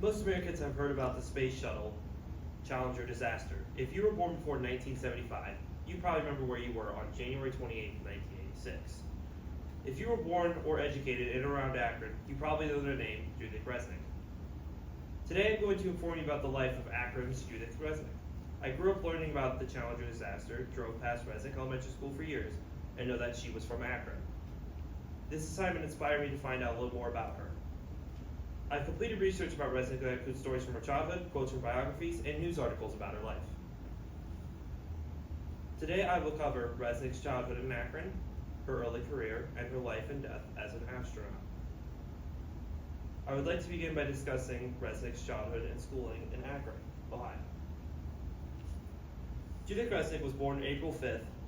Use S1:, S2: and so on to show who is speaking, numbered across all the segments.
S1: Most Americans have heard about the Space Shuttle Challenger disaster. If you were born before 1975, you probably remember where you were on January 28, 1986. If you were born or educated in or around Akron, you probably know their name, Judith Resnick. Today I'm going to inform you about the life of Akron's Judith Resnick. I grew up learning about the Challenger disaster, drove past Resnick Elementary School for years, and know that she was from Akron. This assignment inspired me to find out a little more about her. I've completed research about Resnick that includes stories from her childhood, quotes from biographies, and news articles about her life. Today I will cover Resnick's childhood in Akron, her early career, and her life and death as an astronaut. I would like to begin by discussing Resnick's childhood and schooling in Akron, Ohio. Judith Resnick was born April 5,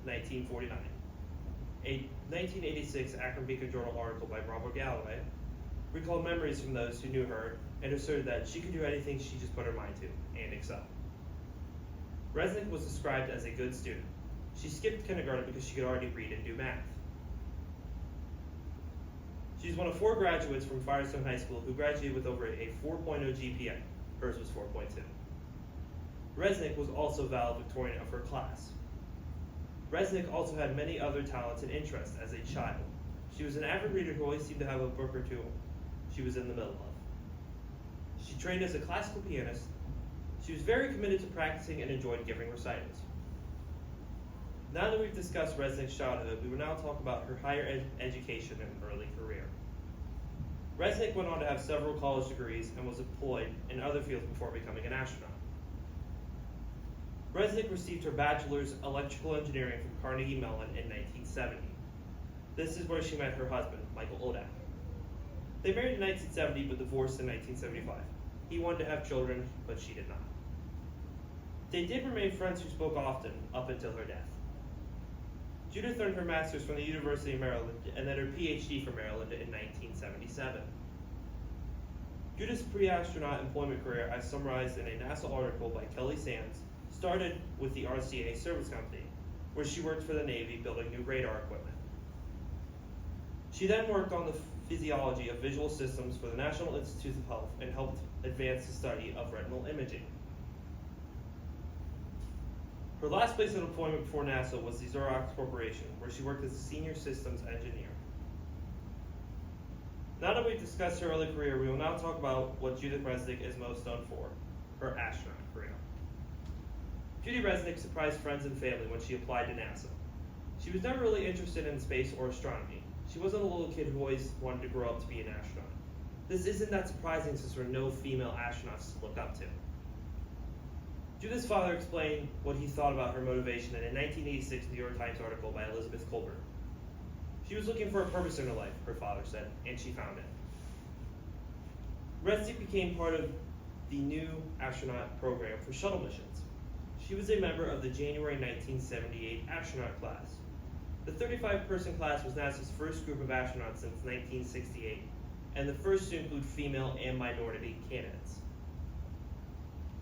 S1: 1949. A 1986 Akron Beacon Journal article by Robert Galloway recalled memories from those who knew her and asserted that she could do anything she just put her mind to, and excel. Resnick was described as a good student. She skipped kindergarten because she could already read and do math. She's one of 4 graduates from Firestone High School who graduated with over a 4.0 GPA. Hers was 4.2. Resnick was also valedictorian of her class. Resnick also had many other talents and interests as a child. She was an avid reader who always seemed to have a book or two she was in the middle of. She trained as a classical pianist. She was very committed to practicing and enjoyed giving recitals. Now that we've discussed Resnick's childhood, we will now talk about her higher education and early career. Resnick went on to have several college degrees and was employed in other fields before becoming an astronaut. Resnick received her bachelor's electrical engineering from Carnegie Mellon in 1970. This is where she met her husband, Michael Odak. They married in 1970 but divorced in 1975. He wanted to have children, but she did not. They did remain friends who spoke often up until her death. Judith earned her master's from the University of Maryland and then her PhD from Maryland in 1977. Judith's pre-astronaut employment career, as summarized in a NASA article by Kelly Sands, started with the RCA Service Company, where she worked for the Navy building new radar equipment. She then worked on the physiology of visual systems for the National Institutes of Health and helped advance the study of retinal imaging. Her last place of employment before NASA was the Xerox Corporation, where she worked as a senior systems engineer. Now that we've discussed her early career, we will now talk about what Judith Resnick is most known for, her astronaut career. Judy Resnick surprised friends and family when she applied to NASA. She was never really interested in space or astronomy. She wasn't a little kid who always wanted to grow up to be an astronaut. This isn't that surprising since there were no female astronauts to look up to. Judith's father explained what he thought about her motivation in a 1986 New York Times article by Elizabeth Colbert. She was looking for a purpose in her life, her father said, and she found it. Resnick became part of the new astronaut program for shuttle missions. She was a member of the January 1978 astronaut class. The 35-person class was NASA's first group of astronauts since 1968, and the first to include female and minority candidates.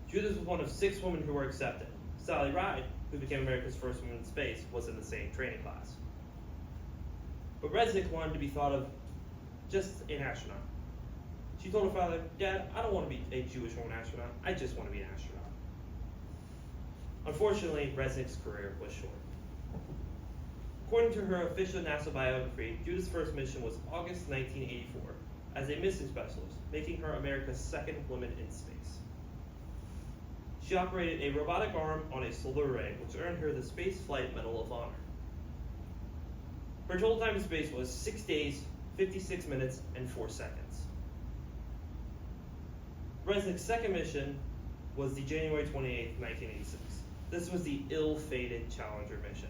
S1: Judith was one of 6 women who were accepted. Sally Ride, who became America's first woman in space, was in the same training class. But Resnick wanted to be thought of just an astronaut. She told her father, "Dad, I don't want to be a Jewish woman astronaut, I just want to be an astronaut." Unfortunately, Resnick's career was short. According to her official NASA biography, Judith's first mission was August 1984 as a mission specialist, making her America's second woman in space. She operated a robotic arm on a solar array, which earned her the Space Flight Medal of Honor. Her total time in space was 6 days, 56 minutes, and 4 seconds. Resnick's second mission was the January 28, 1986. This was the ill-fated Challenger mission.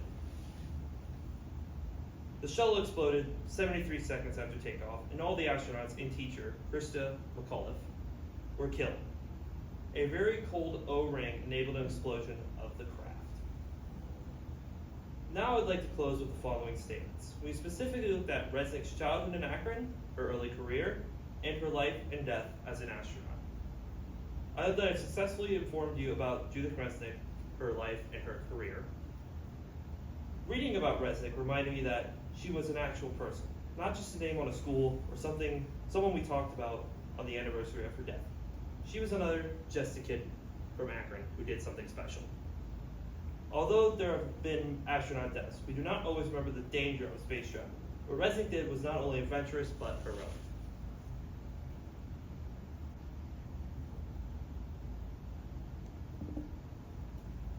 S1: The shuttle exploded 73 seconds after takeoff, and all the astronauts and teacher, Krista McAuliffe, were killed. A very cold O-ring enabled an explosion of the craft. Now I'd like to close with the following statements. We specifically looked at Resnick's childhood in Akron, her early career, and her life and death as an astronaut. I hope that I've successfully informed you about Judith Resnick, her life, and her career. Reading about Resnick reminded me that she was an actual person, not just a name on a school or someone we talked about on the anniversary of her death. She was just a kid from Akron who did something special. Although there have been astronaut deaths, we do not always remember the danger of space travel. What Resnick did was not only adventurous, but heroic.